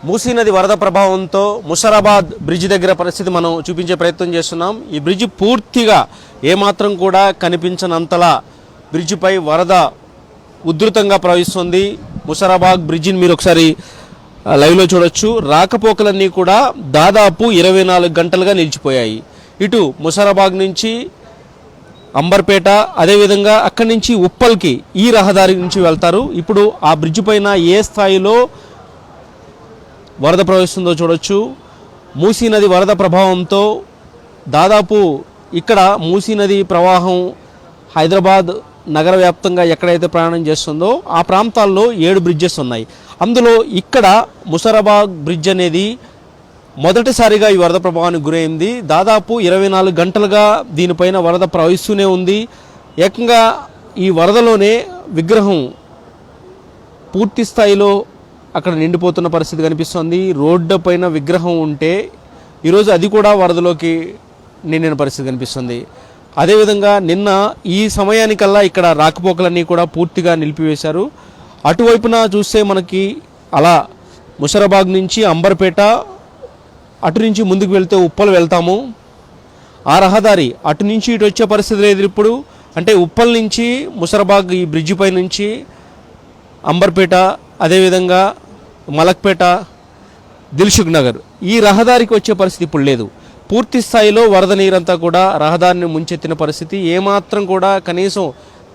మూసీ నది వరద ప్రభావంతో ముషరాబాద్ బ్రిడ్జ్ దగ్గర పరిస్థితి మనం చూపించే ప్రయత్నం చేస్తున్నాం. ఈ బ్రిడ్జ్ పూర్తిగా ఏమాత్రం కూడా కనిపించనంతలా బ్రిడ్జిపై వరద ఉధృతంగా ప్రవహిస్తుంది. ముషరాబాద్ బ్రిడ్జిని మీరు ఒకసారి లైవ్లో చూడొచ్చు. రాకపోకలన్నీ కూడా దాదాపు 24 గంటలుగా నిలిచిపోయాయి. ఇటు ముషరాబాద్ నుంచి అంబర్పేట, అదేవిధంగా అక్కడి నుంచి ఉప్పల్కి ఈ రహదారి నుంచి వెళ్తారు. ఇప్పుడు ఆ బ్రిడ్జ్ పైన ఏ స్థాయిలో వరద ప్రవహిస్తుందో చూడొచ్చు. మూసీ నది వరద ప్రభావంతో దాదాపు ఇక్కడ మూసీ నది ప్రవాహం హైదరాబాద్ నగర వ్యాప్తంగా ఎక్కడైతే ప్రయాణం చేస్తుందో ఆ ప్రాంతాల్లో 7 బ్రిడ్జెస్ ఉన్నాయి. అందులో ఇక్కడ ముషరాబాద్ బ్రిడ్జ్ అనేది మొదటిసారిగా ఈ వరద ప్రభావానికి గురైంది. దాదాపు 24 గంటలుగా దీనిపైన వరద ప్రవహిస్తూనే ఉంది. ఏకంగా ఈ వరదలోనే విగ్రహం పూర్తి స్థాయిలో అక్కడ నిండిపోతున్న పరిస్థితి కనిపిస్తుంది. రోడ్డు పైన విగ్రహం ఉంటే ఈరోజు అది కూడా వరదలోకి నిండిన పరిస్థితి కనిపిస్తుంది. అదేవిధంగా నిన్న ఈ సమయానికల్లా ఇక్కడ రాకపోకలన్నీ కూడా పూర్తిగా నిలిపివేశారు. అటువైపున చూస్తే మనకి అలా ముషరాబాద్ నుంచి అంబర్పేట, అటు నుంచి ముందుకు వెళ్తే ఉప్పల్ వెళ్తాము. ఆ రహదారి అటు నుంచి ఇటు వచ్చే పరిస్థితి లేదు ఇప్పుడు. అంటే ఉప్పల్ నుంచి ముషరాబాద్ ఈ బ్రిడ్జి పై నుంచి అంబర్పేట, అదేవిధంగా మలక్పేట, దిల్సుఖ్ నగర్ ఈ రహదారికి వచ్చే పరిస్థితి ఇప్పుడు లేదు. పూర్తి స్థాయిలో వరద నీరంతా కూడా రహదారిని ముంచెత్తిన పరిస్థితి. ఏమాత్రం కూడా కనీసం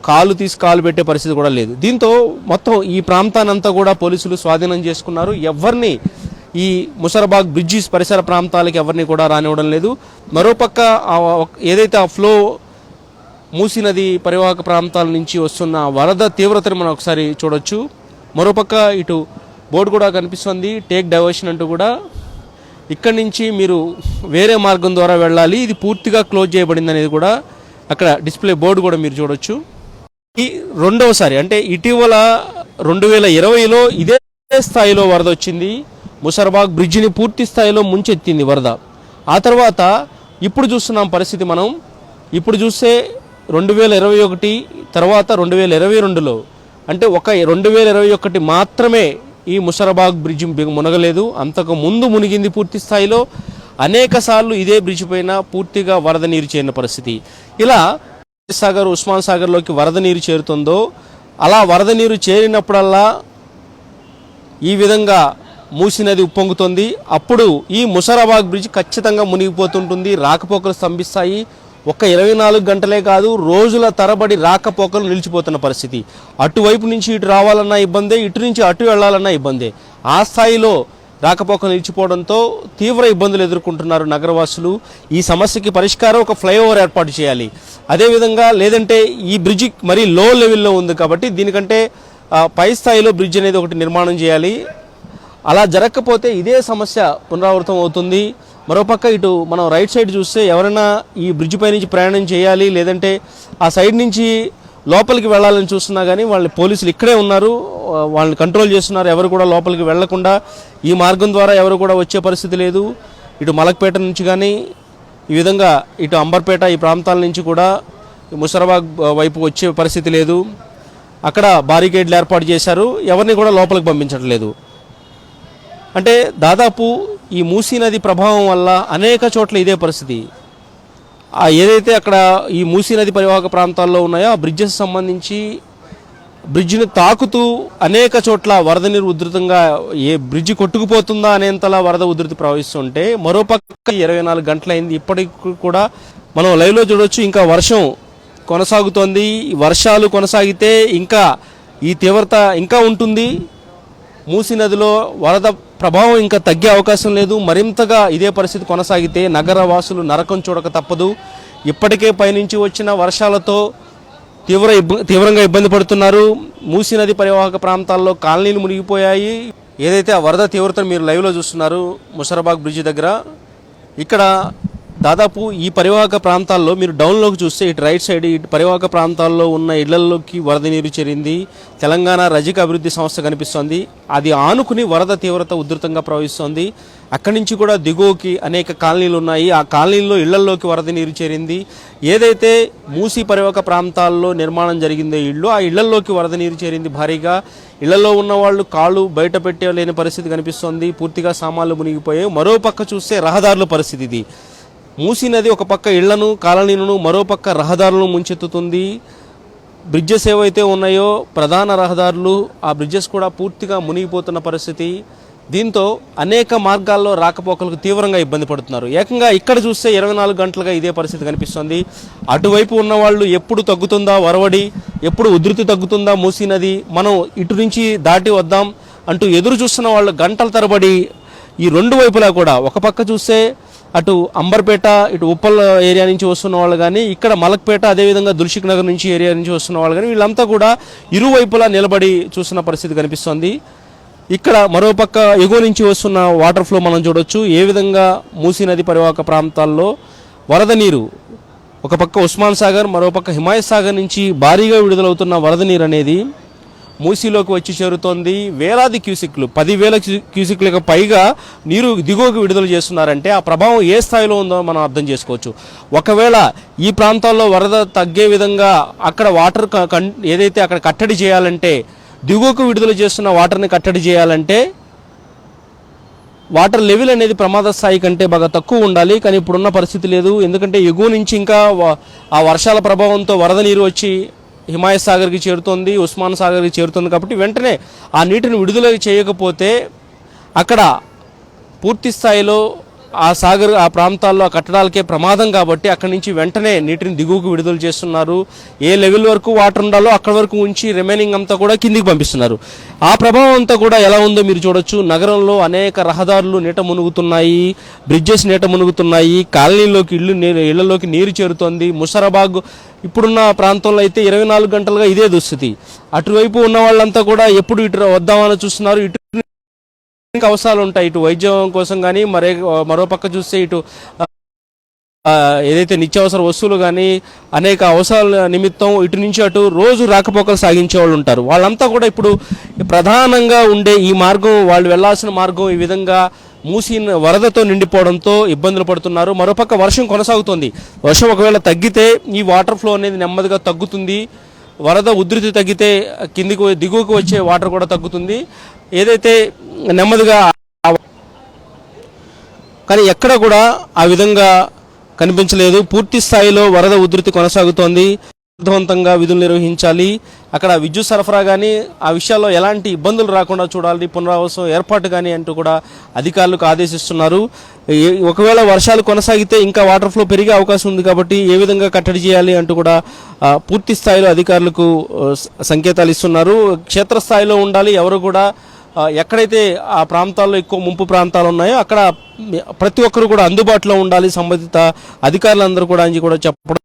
కాలు పెట్టే పరిస్థితి కూడా లేదు. దీంతో మొత్తం ఈ ప్రాంతానంతా కూడా పోలీసులు స్వాధీనం చేసుకున్నారు. ఎవరిని ఈ ముషరాబాద్ బ్రిడ్జిస్ పరిసర ప్రాంతాలకు ఎవరిని కూడా రానివ్వడం లేదు. మరోపక్క ఏదైతే ఆ ఫ్లో మూసీ నది పరివాహక ప్రాంతాల నుంచి వస్తున్న వరద తీవ్రతను మనం ఒకసారి చూడొచ్చు. మరోపక్క ఇటు బోర్డు కూడా కనిపిస్తుంది, టేక్ డైవర్షన్ అంటూ కూడా. ఇక్కడి నుంచి మీరు వేరే మార్గం ద్వారా వెళ్ళాలి, ఇది పూర్తిగా క్లోజ్ చేయబడింది అనేది కూడా అక్కడ డిస్ప్లే బోర్డు కూడా మీరు చూడొచ్చు. ఈ రెండవసారి అంటే ఇటీవల 2020లో ఇదే స్థాయిలో వరద వచ్చింది. ముషరాబాద్ బ్రిడ్జిని పూర్తి స్థాయిలో ముంచెత్తింది వరద. ఆ తర్వాత ఇప్పుడు చూస్తున్నాం పరిస్థితి. మనం ఇప్పుడు చూస్తే 2021 తర్వాత 2022లో అంటే ఒక 2021 మాత్రమే ఈ ముషరాబాద్ బ్రిడ్జ్ మునగలేదు. అంతకు ముందు మునిగింది పూర్తి స్థాయిలో. అనేక సార్లు ఇదే బ్రిడ్జ్ పైన పూర్తిగా వరద నీరు చేరిన పరిస్థితి. ఇలా సాగర్, ఉస్మాన్ సాగర్లోకి వరద నీరు చేరుతుందో అలా వరద నీరు చేరినప్పుడల్లా ఈ విధంగా మూసీ నది ఉప్పొంగుతుంది. అప్పుడు ఈ ముషరాబాద్ బ్రిడ్జ్ ఖచ్చితంగా మునిగిపోతుంటుంది. రాకపోకలు స్తంభిస్తాయి. ఒక్క 24 గంటలే కాదు, రోజుల తరబడి రాకపోకలు నిలిచిపోతున్న పరిస్థితి. అటువైపు నుంచి ఇటు రావాలన్నా ఇబ్బందే, ఇటు నుంచి అటు వెళ్లాలన్నా ఇబ్బందే. ఆ స్థాయిలో రాకపోకలు నిలిచిపోవడంతో తీవ్ర ఇబ్బందులు ఎదుర్కొంటున్నారు నగరవాసులు. ఈ సమస్యకి పరిష్కారం ఒక ఫ్లైఓవర్ ఏర్పాటు చేయాలి. అదేవిధంగా లేదంటే ఈ బ్రిడ్జి మరీ లో లెవెల్లో ఉంది కాబట్టి దీనికంటే పై స్థాయిలో బ్రిడ్జ్ అనేది ఒకటి నిర్మాణం చేయాలి. అలా జరగకపోతే ఇదే సమస్య పునరావృతం అవుతుంది. మరోపక్క ఇటు మనం రైట్ సైడ్ చూస్తే ఎవరైనా ఈ బ్రిడ్జ్ పై నుంచి ప్రయాణం చేయాలి, లేదంటే ఆ సైడ్ నుంచి లోపలికి వెళ్ళాలని చూస్తున్నా కానీ వాళ్ళ పోలీసులు ఇక్కడే ఉన్నారు, వాళ్ళని కంట్రోల్ చేస్తున్నారు. ఎవరు కూడా లోపలికి వెళ్లకుండా ఈ మార్గం ద్వారా ఎవరు కూడా వచ్చే పరిస్థితి లేదు. ఇటు మలక్పేట నుంచి కానీ ఈ విధంగా ఇటు అంబర్పేట ఈ ప్రాంతాల నుంచి కూడా ముషరాబాద్ వైపు వచ్చే పరిస్థితి లేదు. అక్కడ బారికేడ్లు ఏర్పాటు చేశారు, ఎవరిని కూడా లోపలికి పంపించట్లేదు. అంటే దాదాపు ఈ మూసీ నది ప్రభావం వల్ల అనేక చోట్ల ఇదే పరిస్థితి. ఏదైతే అక్కడ ఈ మూసీ నది పరివాహక ప్రాంతాల్లో ఉన్నాయో ఆ బ్రిడ్జెస్ సంబంధించి బ్రిడ్జిని తాకుతూ అనేక చోట్ల వరద నీరు ఉధృతంగా ఏ బ్రిడ్జి కొట్టుకుపోతుందా అనేంతలా వరద ఉధృతి ప్రవహిస్తుంటే మరోపక్క 24 గంటలైంది. ఇప్పటికి కూడా మనం లైవ్లో చూడొచ్చు. ఇంకా వర్షం కొనసాగుతోంది. వర్షాలు కొనసాగితే ఇంకా ఈ తీవ్రత ఇంకా ఉంటుంది. మూసీ నదిలో వరద ప్రభావం ఇంకా తగ్గే అవకాశం లేదు. మరింతగా ఇదే పరిస్థితి కొనసాగితే నగరవాసులు నరకం చూడక తప్పదు. ఇప్పటికే పైనుంచి వచ్చిన వర్షాలతో తీవ్రంగా ఇబ్బంది పడుతున్నారు. మూసీ నది పరివాహక ప్రాంతాల్లో కాలనీలు మునిగిపోయాయి. ఏదైతే ఆ వరద తీవ్రతను మీరు లైవ్లో చూస్తున్నారు ముషరాబాద్ బ్రిడ్జ్ దగ్గర, ఇక్కడ దాదాపు ఈ పరివాహక ప్రాంతాల్లో మీరు డౌన్లోకి చూస్తే ఇటు రైట్ సైడ్ ఇటు పరివాహక ప్రాంతాల్లో ఉన్న ఇళ్లలోకి వరద నీరు చేరింది. తెలంగాణ రజక అభివృద్ధి సంస్థ కనిపిస్తోంది. అది ఆనుకుని వరద తీవ్రత ఉధృతంగా ప్రవహిస్తోంది. అక్కడి నుంచి కూడా దిగువకి అనేక కాలనీలు ఉన్నాయి. ఆ కాలనీల్లో ఇళ్లలోకి వరద నీరు చేరింది. ఏదైతే మూసీ పరివాహక ప్రాంతాల్లో నిర్మాణం జరిగిందో ఇళ్ళు, ఆ ఇళ్లలోకి వరద నీరు చేరింది భారీగా. ఇళ్లలో ఉన్న వాళ్ళు కాళ్ళు బయట పెట్టలేని పరిస్థితి కనిపిస్తోంది. పూర్తిగా సామాన్లు మునిగిపోయాయి. మరో పక్క చూస్తే రహదారుల పరిస్థితి ఇది. మూసీ నది ఒక పక్క ఇళ్లను కాలనీలను, మరో పక్క రహదారులను ముంచెత్తుతుంది. బ్రిడ్జెస్ ఏవైతే ఉన్నాయో ప్రధాన రహదారులు, ఆ బ్రిడ్జెస్ కూడా పూర్తిగా మునిగిపోతున్న పరిస్థితి. దీంతో అనేక మార్గాల్లో రాకపోకలకు తీవ్రంగా ఇబ్బంది పడుతున్నారు. ఏకంగా ఇక్కడ చూస్తే 24 గంటలుగా ఇదే పరిస్థితి కనిపిస్తుంది. అటువైపు ఉన్నవాళ్ళు ఎప్పుడు తగ్గుతుందా వరవడి, ఎప్పుడు ఉధృతి తగ్గుతుందా మూసీ నది, మనం ఇటు నుంచి దాటి వద్దాం అంటూ ఎదురు చూస్తున్న వాళ్ళు గంటల తరబడి ఈ రెండు వైపులా కూడా, ఒక పక్క చూస్తే అటు అంబర్పేట, ఇటు ఉప్పల్ ఏరియా నుంచి వస్తున్న వాళ్ళు కానీ, ఇక్కడ మలక్పేట, అదేవిధంగా దుల్షిక్ నగర్ నుంచి ఏరియా నుంచి వస్తున్న వాళ్ళు కానీ, వీళ్ళంతా కూడా ఇరువైపులా నిలబడి చూస్తున్న పరిస్థితి కనిపిస్తోంది. ఇక్కడ మరోపక్క ఎగువ నుంచి వస్తున్న వాటర్ ఫ్లో మనం చూడొచ్చు. ఏ విధంగా మూసీ నది పరివాహక ప్రాంతాల్లో వరద నీరు, ఒక పక్క ఉస్మాన్ సాగర్, మరోపక్క హిమాయత్ సాగర్ నుంచి భారీగా విడుదలవుతున్న వరద నీరు అనేది మూసీలోకి వచ్చి చేరుతోంది. వేలాది క్యూసిక్లు, 10,000 క్యూసిక్లకు పైగా నీరు దిగువకు విడుదల చేస్తున్నారంటే ఆ ప్రభావం ఏ స్థాయిలో ఉందో మనం అర్థం చేసుకోవచ్చు. ఒకవేళ ఈ ప్రాంతాల్లో వరద తగ్గే విధంగా అక్కడ వాటర్ ఏదైతే అక్కడ కట్టడి చేయాలంటే, దిగువకు విడుదల చేస్తున్న వాటర్ని కట్టడి చేయాలంటే వాటర్ లెవెల్ అనేది ప్రమాద స్థాయి కంటే బాగా తక్కువ ఉండాలి. కానీ ఇప్పుడున్న పరిస్థితి లేదు. ఎందుకంటే ఎగువ నుంచి ఇంకా ఆ వర్షాల ప్రభావంతో వరద నీరు వచ్చి హిమాయత్ సాగర్కి చేరుతోంది, ఉస్మాన్ సాగర్కి చేరుతుంది. కాబట్టి వెంటనే ఆ నీటిని విడుదల చేయకపోతే అక్కడ పూర్తి స్థాయిలో ఆ ప్రాంతాల్లో ఆ కట్టడాలకే ప్రమాదం. కాబట్టి అక్కడి నుంచి వెంటనే నీటిని దిగువకు విడుదల చేస్తున్నారు. ఏ లెవెల్ వరకు వాటర్ ఉండాలో అక్కడి వరకు ఉంచి రిమైనింగ్ అంతా కూడా కిందికి పంపిస్తున్నారు. ఆ ప్రభావం అంతా కూడా ఎలా ఉందో మీరు చూడొచ్చు. నగరంలో అనేక రహదారులు నీట మునుగుతున్నాయి, బ్రిడ్జెస్ నీట మునుగుతున్నాయి, కాలనీలోకి ఇళ్లలోకి నీరు చేరుతోంది. ముషరాబాగ్ ఇప్పుడున్న ప్రాంతంలో అయితే 24 గంటలుగా ఇదే దుస్థితి. అటువైపు ఉన్న వాళ్ళంతా కూడా ఎప్పుడు ఇటు వద్దామని చూస్తున్నారు. ఇటు అవసరాలు ఉంటాయి, ఇటు వైద్యం కోసం కానీ, మరో పక్క చూస్తే ఇటు ఏదైతే నిత్యావసర వస్తువులు కానీ అనేక అవసరాల నిమిత్తం ఇటు నుంచి అటు రోజు రాకపోకలు సాగించే వాళ్ళు ఉంటారు. వాళ్ళంతా కూడా ఇప్పుడు ప్రధానంగా ఉండే ఈ మార్గం, వాళ్ళు వెళ్లాల్సిన మార్గం ఈ విధంగా మూసీ వరదతో నిండిపోవడంతో ఇబ్బందులు పడుతున్నారు. మరోపక్క వర్షం కొనసాగుతోంది. వర్షం ఒకవేళ తగ్గితే ఈ వాటర్ ఫ్లో అనేది నెమ్మదిగా తగ్గుతుంది. వరద ఉధృతి తగ్గితే దిగువకు వచ్చే వాటర్ కూడా తగ్గుతుంది. ఏదైతే నెమ్మదిగా, కానీ ఎక్కడ కూడా ఆ విధంగా కనిపించలేదు. పూర్తి స్థాయిలో వరద ఉధృతి కొనసాగుతోంది. సమర్థవంతంగా విధులు నిర్వహించాలి. అక్కడ విద్యుత్ సరఫరా కానీ ఆ విషయాల్లో ఎలాంటి ఇబ్బందులు రాకుండా చూడాలి. పునరావాసం ఏర్పాటు కానీ అంటూ కూడా అధికారులకు ఆదేశిస్తున్నారు. ఒకవేళ వర్షాలు కొనసాగితే ఇంకా వాటర్ ఫ్లో పెరిగే అవకాశం ఉంది. కాబట్టి ఏ విధంగా కట్టడి చేయాలి అంటూ కూడా పూర్తి స్థాయిలో అధికారులకు సంకేతాలు ఇస్తున్నారు. క్షేత్రస్థాయిలో ఉండాలి. ఎవరు కూడా ఎక్కడైతే ఆ ప్రాంతాల్లో ఎక్కువ ముంపు ప్రాంతాలు ఉన్నాయో అక్కడ ప్రతి ఒక్కరు కూడా అందుబాటులో ఉండాలి. సంబంధిత అధికారులందరూ కూడా అని కూడా చెప్పడం.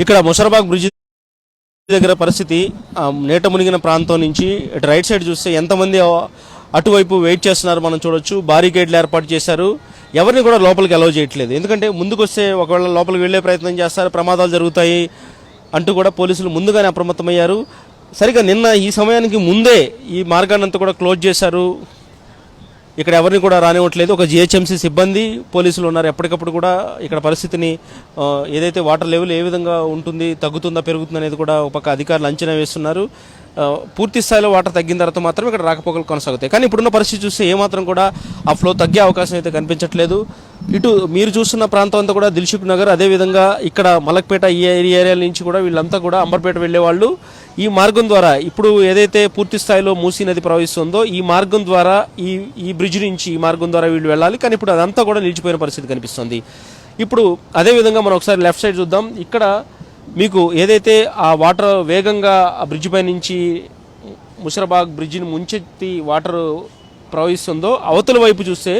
ఇక్కడ ముషరాబాగ్ బ్రిడ్జ్ దగ్గర పరిస్థితి, నీట మునిగిన ప్రాంతం నుంచి ఇటు రైట్ సైడ్ చూస్తే ఎంతమంది అటువైపు వెయిట్ చేస్తున్నారు మనం చూడొచ్చు. బారికేడ్లు ఏర్పాటు చేశారు. ఎవరిని కూడా లోపలికి అలౌ చేయట్లేదు. ఎందుకంటే ముందుకు వస్తే ఒకవేళ లోపలికి వెళ్లే ప్రయత్నం చేస్తారు, ప్రమాదాలు జరుగుతాయి అంటూ కూడా పోలీసులు ముందుగానే అప్రమత్తమయ్యారు. సరిగ్గా నిన్న ఈ సమయానికి ముందే ఈ మార్గాన్ని అంతా కూడా క్లోజ్ చేశారు. ఇక్కడ ఎవరిని కూడా రానివ్వట్లేదు. ఒక జిహెచ్ఎంసీ సిబ్బంది, పోలీసులు ఉన్నారు. ఎప్పటికప్పుడు కూడా ఇక్కడ పరిస్థితిని ఏదైతే వాటర్ లెవెల్ ఏ విధంగా ఉంటుంది, తగ్గుతుందా పెరుగుతుందా అనేది కూడా ఒక పక్క అధికారులు అంచనా వేస్తున్నారు. పూర్తి స్థాయిలో వాటర్ తగ్గిన తర్వాత మాత్రం ఇక్కడ రాకపోకలు కొనసాగుతాయి. కానీ ఇప్పుడున్న పరిస్థితి చూస్తే ఏమాత్రం కూడా ఆ ఫ్లో తగ్గే అవకాశం అయితే కనిపించట్లేదు. ఇటు మీరు చూస్తున్న ప్రాంతం అంతా కూడా దిల్షుక్ నగర్, అదేవిధంగా ఇక్కడ మలక్పేట, ఈ ఏరియాల నుంచి కూడా వీళ్ళంతా కూడా అంబర్పేట వెళ్ళేవాళ్ళు ఈ మార్గం ద్వారా, ఇప్పుడు ఏదైతే పూర్తి స్థాయిలో మూసీ నది ప్రవహిస్తుందో ఈ మార్గం ద్వారా, ఈ బ్రిడ్జ్ నుంచి ఈ మార్గం ద్వారా వీళ్ళు వెళ్ళాలి. కానీ ఇప్పుడు అదంతా కూడా నిలిచిపోయిన పరిస్థితి కనిపిస్తుంది. ఇప్పుడు అదేవిధంగా మనం ఒకసారి లెఫ్ట్ సైడ్ చూద్దాం. ఇక్కడ మీకు ఏదైతే ఆ వాటర్ వేగంగా ఆ బ్రిడ్జ్ పై నుంచి ముషరాబాగ్ బ్రిడ్జిని ముంచెత్తి వాటర్ ప్రవహిస్తుందో అవతల వైపు చూస్తే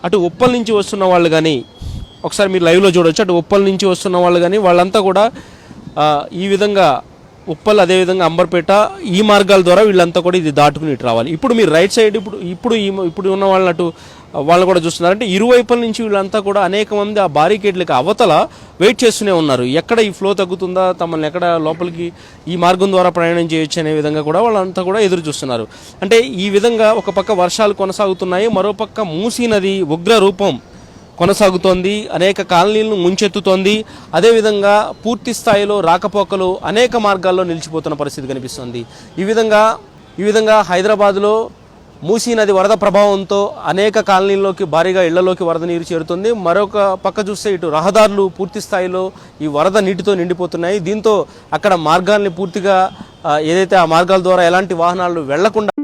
అటు ఉప్పల్ నుంచి వస్తున్న వాళ్ళు కానీ, ఒకసారి మీరు లైవ్లో చూడవచ్చు, అటు ఉప్పల్ నుంచి వస్తున్న వాళ్ళు కానీ వాళ్ళంతా కూడా ఈ విధంగా ఉప్పల్, అదేవిధంగా అంబర్పేట ఈ మార్గాల ద్వారా వీళ్ళంతా కూడా ఇది దాటుకుని ఇటు రావాలి. ఇప్పుడు మీరు రైట్ సైడ్ ఇప్పుడు ఉన్న వాళ్ళని అటు వాళ్ళు కూడా చూస్తున్నారు. అంటే ఇరువైపుల నుంచి వీళ్ళంతా కూడా అనేక మంది ఆ బారికేడ్లకి అవతల వెయిట్ చేస్తూనే ఉన్నారు. ఎక్కడ ఈ ఫ్లో తగ్గుతుందా, తమల్ని ఎక్కడ లోపలికి ఈ మార్గం ద్వారా ప్రయాణం చేయొచ్చు అనే విధంగా కూడా వాళ్ళంతా కూడా ఎదురు చూస్తున్నారు. అంటే ఈ విధంగా ఒక పక్క వర్షాలు కొనసాగుతున్నాయి, మరోపక్క మూసీ నది ఉగ్ర రూపం కొనసాగుతోంది, అనేక కాలనీలను ముంచెత్తుతోంది. అదేవిధంగా పూర్తి స్థాయిలో రాకపోకలు అనేక మార్గాల్లో నిలిచిపోతున్న పరిస్థితి కనిపిస్తుంది. ఈ విధంగా హైదరాబాద్లో మూసీ నది వరద ప్రభావంతో అనేక కాలనీల్లోకి భారీగా ఇళ్లలోకి వరద నీరు చేరుతుంది. మరొక పక్క చూస్తే ఇటు రహదారులు పూర్తి స్థాయిలో ఈ వరద నీటితో నిండిపోతున్నాయి. దీంతో అక్కడ మార్గాల్ని పూర్తిగా ఏదైతే ఆ మార్గాల ద్వారా ఎలాంటి వాహనాలు వెళ్లకుండా